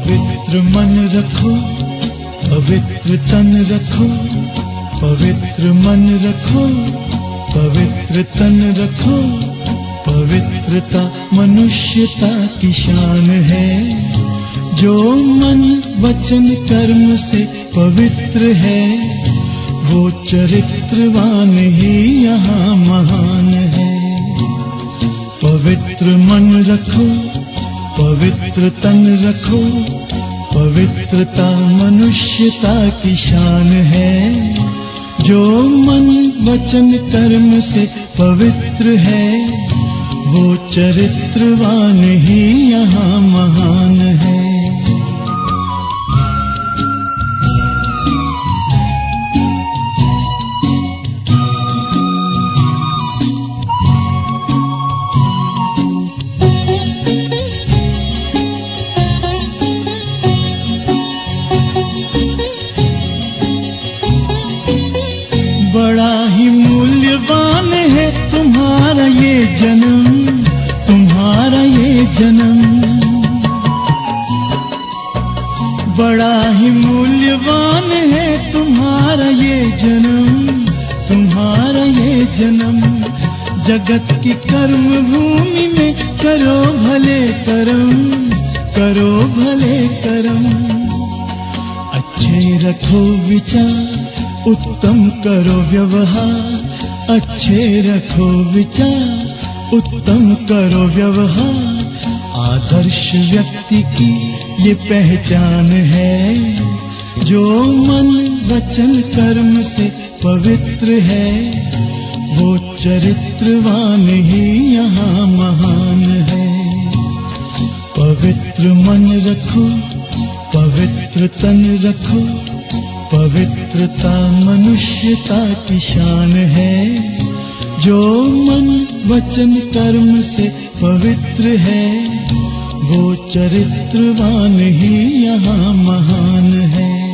पवित्र मन रखो, पवित्र तन रखो, पवित्र मन रखो, पवित्र तन रखो। पवित्रता मनुष्यता की शान है। जो मन वचन कर्म से पवित्र है, वो चरित्रवान ही यहाँ महान है। पवित्र मन रखो, पवित्र तन रखो, पवित्रता मनुष्यता की शान है। जो मन वचन कर्म से पवित्र है, वो चरित्रवान ही यहाँ महान है। बड़ा ही मूल्यवान है तुम्हारा ये जन्म, तुम्हारा ये जन्म। बड़ा ही मूल्यवान है तुम्हारा ये जन्म, तुम्हारा ये जन्म। जगत की कर्म भूमि में करो भले कर्म, करो भले कर्म। अच्छे रखो विचार, उत्तम करो व्यवहार। अच्छे रखो विचार, उत्तम करो व्यवहार। आदर्श व्यक्ति की ये पहचान है। जो मन वचन कर्म से पवित्र है, वो चरित्रवान ही यहाँ महान है। पवित्र मन रखो, पवित्र तन रखो, पवित्रता मनुष्यता की शान है। जो मन वचन कर्म से पवित्र है, वो चरित्रवान ही यहाँ महान है।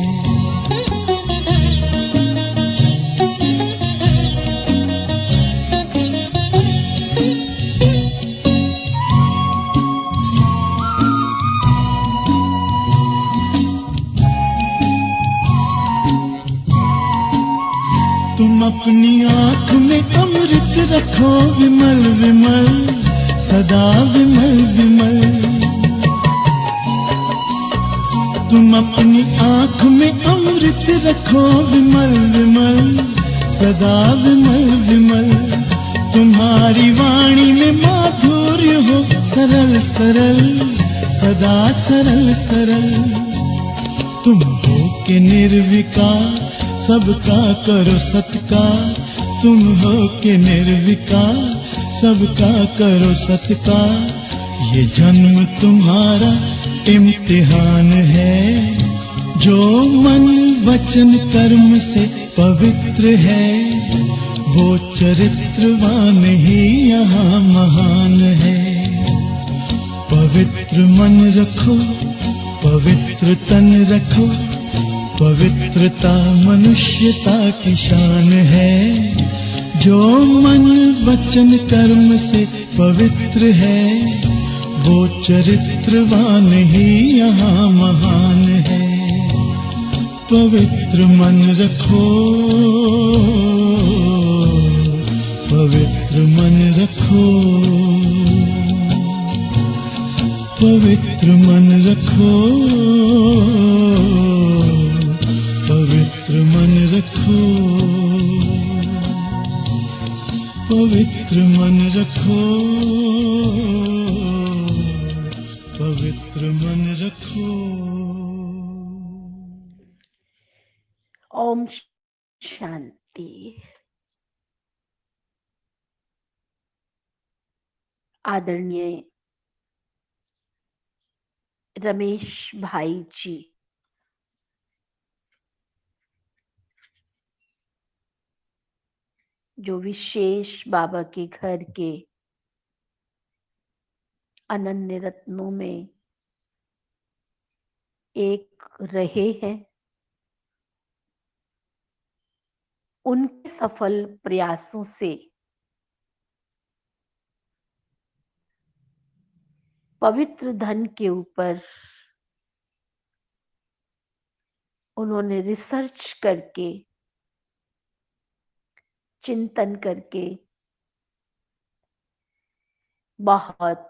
तुम अपनी आँख में अमृत रखो विमल विमल, सदा विमल विमल। तुम अपनी आँख में अमृत रखो विमल विमल, सदा विमल विमल। तुम्हारी वाणी में माधुर्य हो सरल सरल, सदा सरल सरल। तुम हो के निर्विकार, सबका करो सत्कार। तुम हो के निर्विकार, सबका करो सत्कार। ये जन्म तुम्हारा इम्तिहान है। जो मन वचन कर्म से पवित्र है, वो चरित्रवान ही यहाँ महान है। पवित्र मन रखो, पवित्र तन रखो, पवित्रता मनुष्यता की शान है। जो मन वचन कर्म से पवित्र है, वो चरित्रवान ही यहाँ महान है। पवित्र मन रखो, पवित्र मन रखो, पवित्र मन रखो, पवित्र मन रखो, पवित्र मन रखो, पवित्र मन रखो। ओम शांति। आदरणीय रमेश भाई जी, जो विशेष बाबा के घर के अनन्य रत्नों में एक रहे हैं, उनके सफल प्रयासों से पवित्र धन के ऊपर उन्होंने रिसर्च करके, चिंतन करके बहुत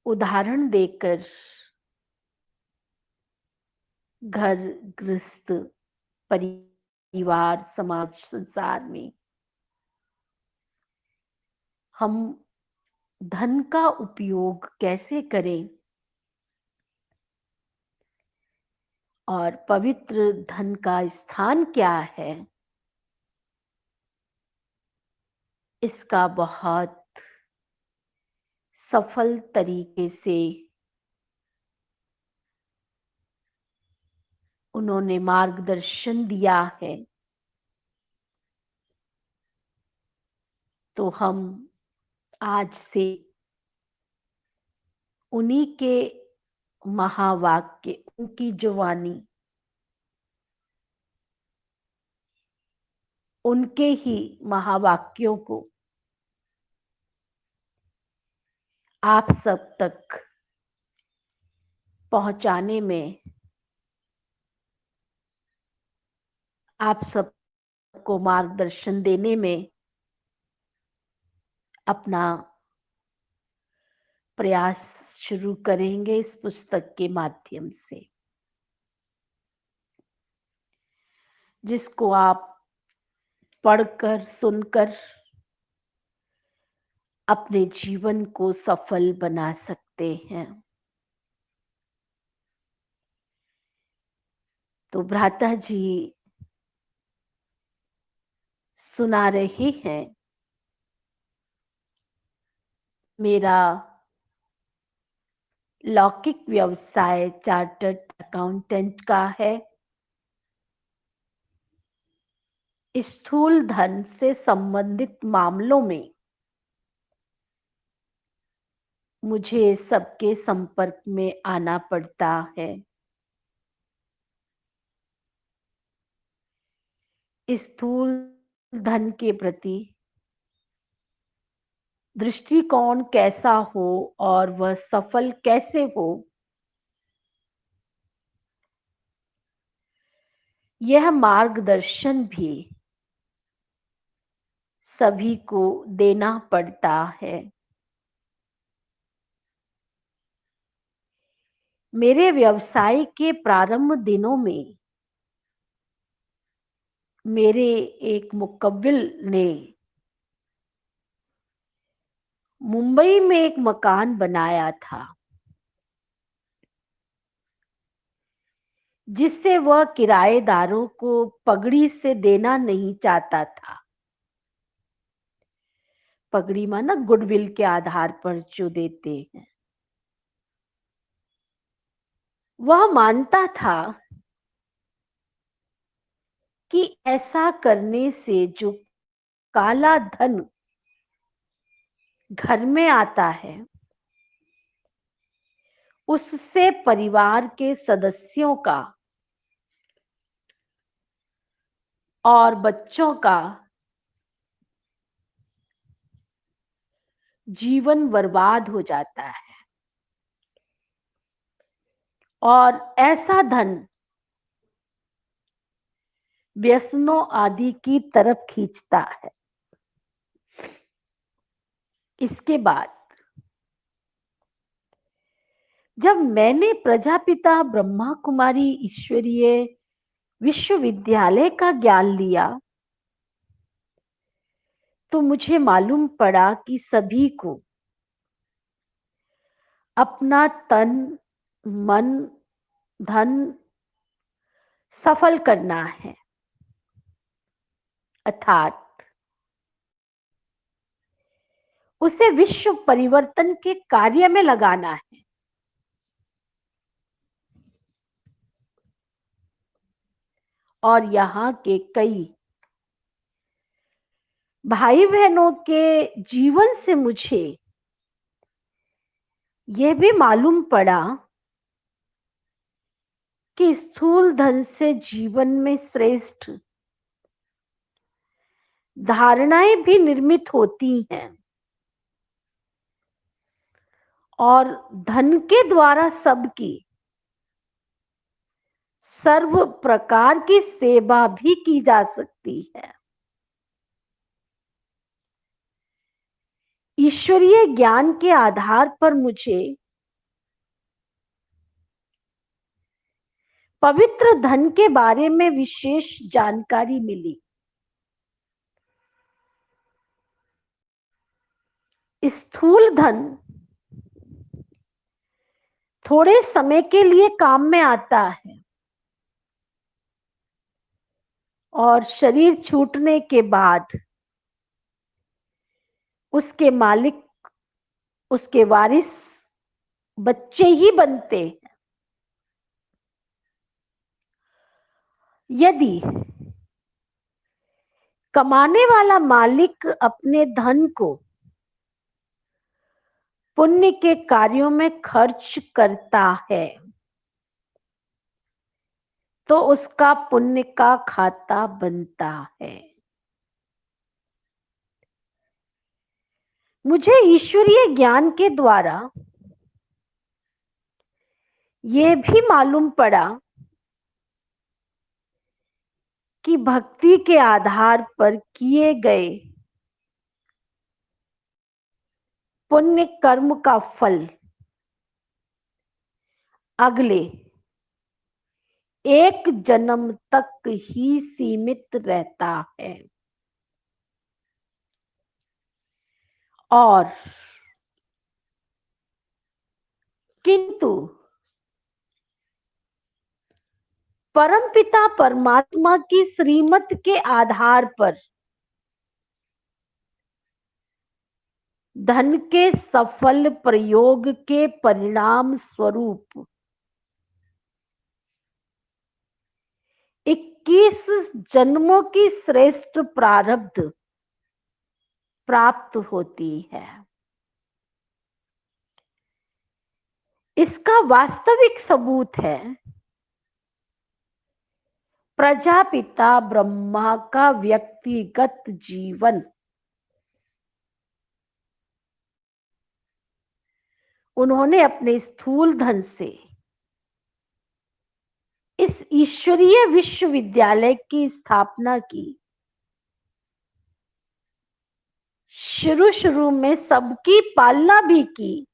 उदाहरण देकर घर गृहस्थ, परिवार, समाज, संसार में हम धन का उपयोग कैसे करें और पवित्र धन का स्थान क्या है, इसका बहुत सफल तरीके से उन्होंने मार्गदर्शन दिया है। तो हम आज से उन्हीं के महावाक्य, उनकी जो वाणी, उनके ही महावाक्यों को आप सब तक पहुंचाने में, आप सबको मार्गदर्शन देने में अपना प्रयास शुरू करेंगे इस पुस्तक के माध्यम से, जिसको आप पढ़कर, सुनकर अपने जीवन को सफल बना सकते हैं। तो भ्राता जी सुना रहे हैं, मेरा लौकिक व्यवसाय चार्टर्ड अकाउंटेंट का है। स्थूल धन से संबंधित मामलों में मुझे सबके संपर्क में आना पड़ता है। स्थूल धन के प्रति दृष्टिकोण कैसा हो और वह सफल कैसे हो, यह मार्गदर्शन भी सभी को देना पड़ता है। मेरे व्यवसाय के प्रारंभ दिनों में मेरे एक मुकव्विल ने मुंबई में एक मकान बनाया था, जिससे वह किराएदारों को पगड़ी से देना नहीं चाहता था। पगड़ी माना गुडविल के आधार पर जो देते हैं। वह मानता था कि ऐसा करने से जो काला धन घर में आता है, उससे परिवार के सदस्यों का और बच्चों का जीवन बर्बाद हो जाता है और ऐसा धन व्यसनों आदि की तरफ खींचता है। इसके बाद जब मैंने प्रजापिता ब्रह्मा कुमारी ईश्वरीय विश्वविद्यालय का ज्ञान लिया, तो मुझे मालूम पड़ा कि सभी को अपना तन, मन, धन सफल करना है, अर्थात उसे विश्व परिवर्तन के कार्य में लगाना है। और यहाँ के कई भाई बहनों के जीवन से मुझे यह भी मालूम पड़ा कि स्थूल धन से जीवन में श्रेष्ठ धारणाएं भी निर्मित होती हैं और धन के द्वारा सबकी सर्व प्रकार की सेवा भी की जा सकती है। ईश्वरीय ज्ञान के आधार पर मुझे पवित्र धन के बारे में विशेष जानकारी मिली। स्थूल धन थोड़े समय के लिए काम में आता है और शरीर छूटने के बाद उसके मालिक, उसके वारिस बच्चे ही बनते हैं। यदि कमाने वाला मालिक अपने धन को पुण्य के कार्यों में खर्च करता है तो उसका पुण्य का खाता बनता है। मुझे ईश्वरीय ज्ञान के द्वारा यह भी मालूम पड़ा कि भक्ति के आधार पर किए गए पुण्य कर्म का फल अगले एक जन्म तक ही सीमित रहता है और किंतु परमपिता परमात्मा की श्रीमत के आधार पर धन के सफल प्रयोग के परिणाम स्वरूप 21 जन्मों की श्रेष्ठ प्रारब्ध प्राप्त होती है। इसका वास्तविक सबूत है प्रजापिता ब्रह्मा का व्यक्तिगत जीवन। उन्होंने अपने स्थूल धन से इस ईश्वरीय विश्वविद्यालय की स्थापना की। शुरू में सबकी पालना भी की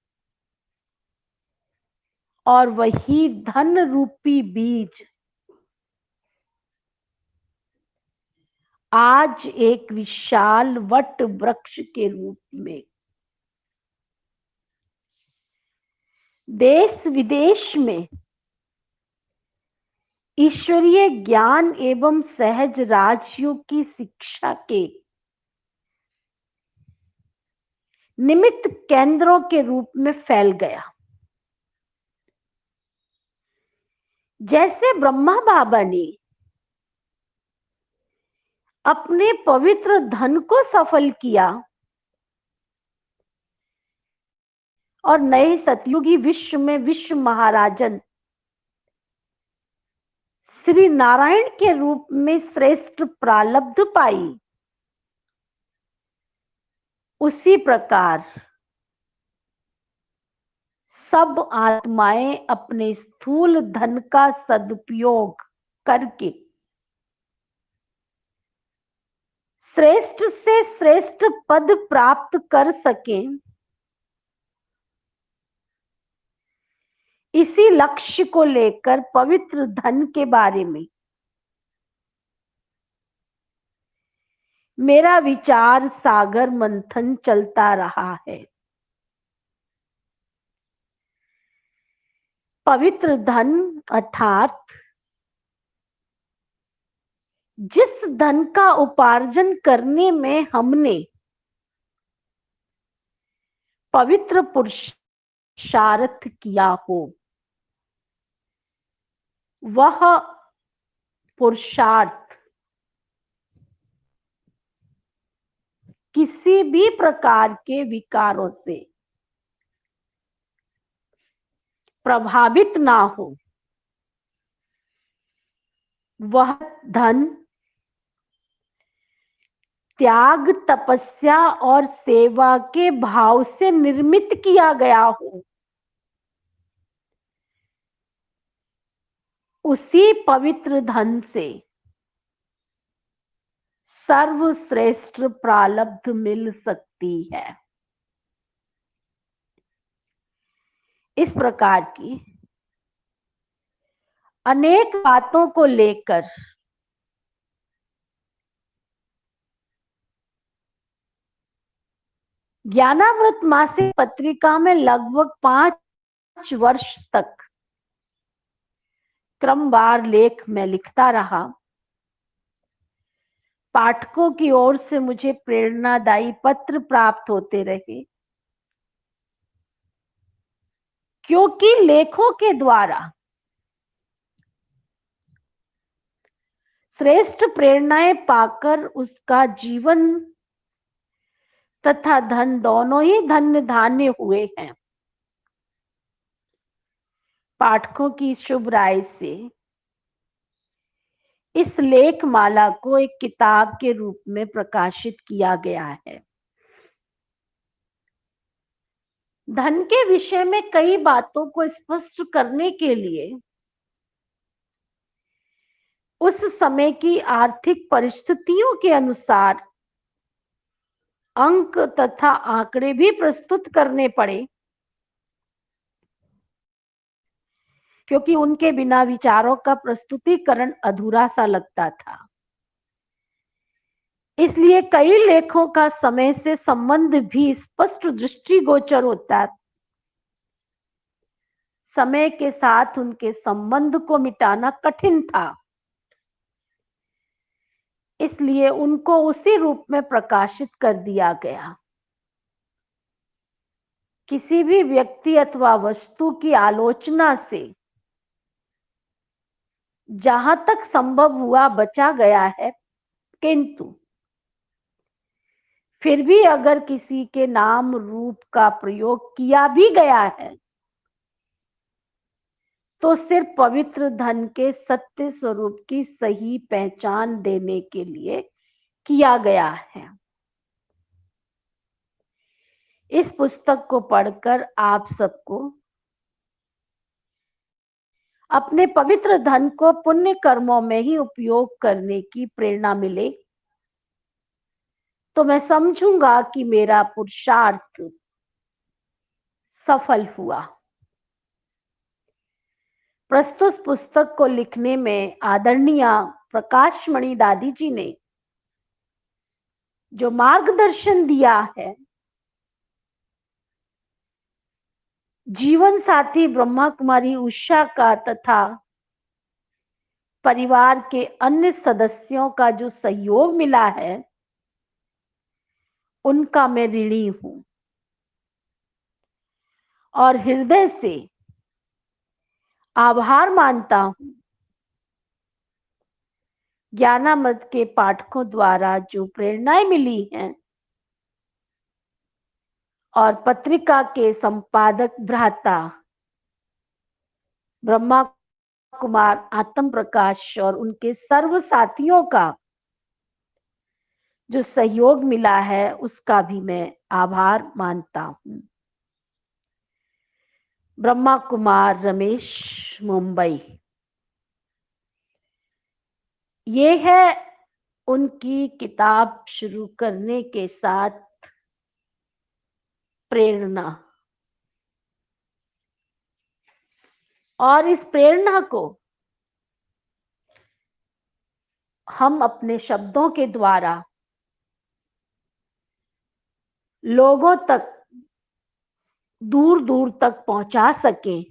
और वही धन रूपी बीज आज एक विशाल वट वृक्ष के रूप में देश विदेश में ईश्वरीय ज्ञान एवं सहज राजयोग की शिक्षा के निमित्त केंद्रों के रूप में फैल गया। जैसे ब्रह्मा बाबा ने अपने पवित्र धन को सफल किया और नए सतयुगी विश्व में विश्व महाराजन श्री नारायण के रूप में श्रेष्ठ प्रारब्ध पाई, उसी प्रकार सब आत्माएं अपने स्थूल धन का सदुपयोग करके श्रेष्ठ से श्रेष्ठ पद प्राप्त कर सकें, इसी लक्ष्य को लेकर पवित्र धन के बारे में मेरा विचार सागर मंथन चलता रहा है। पवित्र धन अर्थात जिस धन का उपार्जन करने में हमने पवित्र पुरुषार्थ किया हो, वह पुरुषार्थ किसी भी प्रकार के विकारों से प्रभावित ना हो, वह धन त्याग, तपस्या और सेवा के भाव से निर्मित किया गया हो, उसी पवित्र धन से सर्वश्रेष्ठ प्रारब्ध मिल सकती है। इस प्रकार की अनेक बातों को लेकर ज्ञानामृत मासिक पत्रिका में लगभग 5 वर्ष तक क्रमवार लेख में लिखता रहा। पाठकों की ओर से मुझे प्रेरणादायी पत्र प्राप्त होते रहे, क्योंकि लेखों के द्वारा श्रेष्ठ प्रेरणाएं पाकर उसका जीवन तथा धन दोनों ही धन्य धान्य हुए हैं। पाठकों की शुभ राय से इस लेख माला को एक किताब के रूप में प्रकाशित किया गया है। धन के विषय में कई बातों को स्पष्ट करने के लिए उस समय की आर्थिक परिस्थितियों के अनुसार अंक तथा आंकड़े भी प्रस्तुत करने पड़े, क्योंकि उनके बिना विचारों का प्रस्तुतिकरण अधूरा सा लगता था। इसलिए कई लेखों का समय से संबंध भी स्पष्ट दृष्टिगोचर होता। समय के साथ उनके संबंध को मिटाना कठिन था, इसलिए उनको उसी रूप में प्रकाशित कर दिया गया। किसी भी व्यक्ति अथवा वस्तु की आलोचना से जहां तक संभव हुआ बचा गया है, किंतु फिर भी अगर किसी के नाम रूप का प्रयोग किया भी गया है तो सिर्फ पवित्र धन के सत्य स्वरूप की सही पहचान देने के लिए किया गया है। इस पुस्तक को पढ़कर आप सबको अपने पवित्र धन को पुण्य कर्मों में ही उपयोग करने की प्रेरणा मिले तो मैं समझूंगा कि मेरा पुरुषार्थ सफल हुआ। प्रस्तुत पुस्तक को लिखने में आदरणीय प्रकाशमणि दादी जी ने जो मार्गदर्शन दिया है, जीवन साथी ब्रह्मा कुमारी उषा का तथा परिवार के अन्य सदस्यों का जो सहयोग मिला है, उनका मैं ऋणी हूं और हृदय से आभार मानता हूं। ज्ञानामृत के पाठकों द्वारा जो प्रेरणाएं मिली हैं और पत्रिका के संपादक भ्राता ब्रह्मा कुमार आत्म प्रकाश और उनके सर्व साथियों का जो सहयोग मिला है, उसका भी मैं आभार मानता हूं। ब्रह्मा कुमार रमेश, मुंबई। ये है उनकी किताब शुरू करने के साथ प्रेरणा, और इस प्रेरणा को हम अपने शब्दों के द्वारा लोगों तक दूर दूर तक पहुंचा सकें,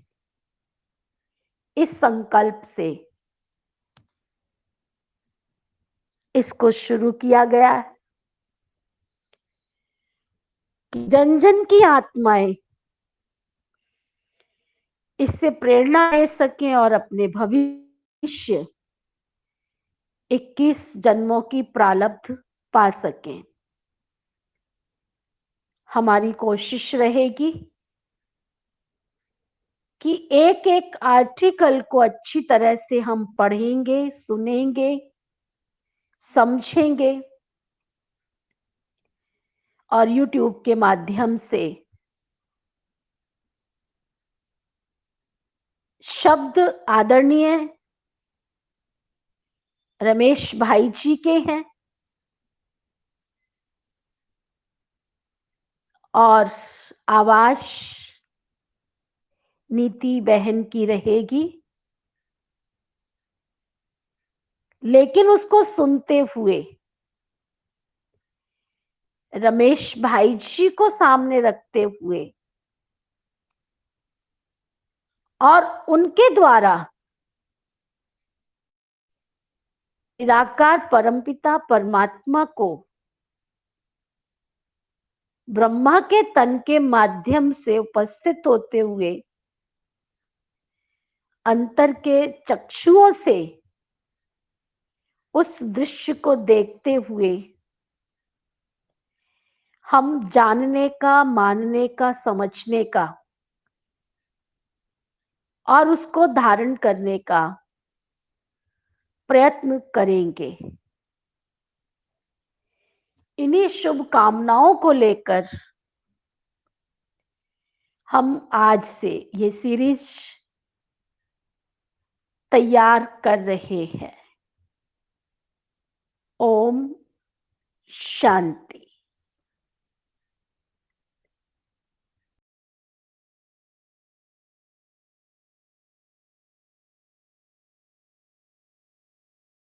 इस संकल्प से इसको शुरू किया गया है कि जन जन की आत्माएं इससे प्रेरणा ले सकें और अपने भविष्य 21 जन्मों की प्रारब्ध पा सकें। हमारी कोशिश रहेगी कि एक एक आर्टिकल को अच्छी तरह से हम पढ़ेंगे, सुनेंगे, समझेंगे और YouTube के माध्यम से शब्द आदरणीय रमेश भाई जी के हैं और आवाज नीति बहन की रहेगी, लेकिन उसको सुनते हुए रमेश भाई जी को सामने रखते हुए और उनके द्वारा निराकार परमपिता परमात्मा को ब्रह्मा के तन के माध्यम से उपस्थित होते हुए अंतर के चक्षुओं से उस दृश्य को देखते हुए हम जानने का, मानने का, समझने का और उसको धारण करने का प्रयत्न करेंगे। इन्हीं शुभकामनाओं को लेकर हम आज से ये सीरीज तैयार कर रहे हैं। ओम शांति।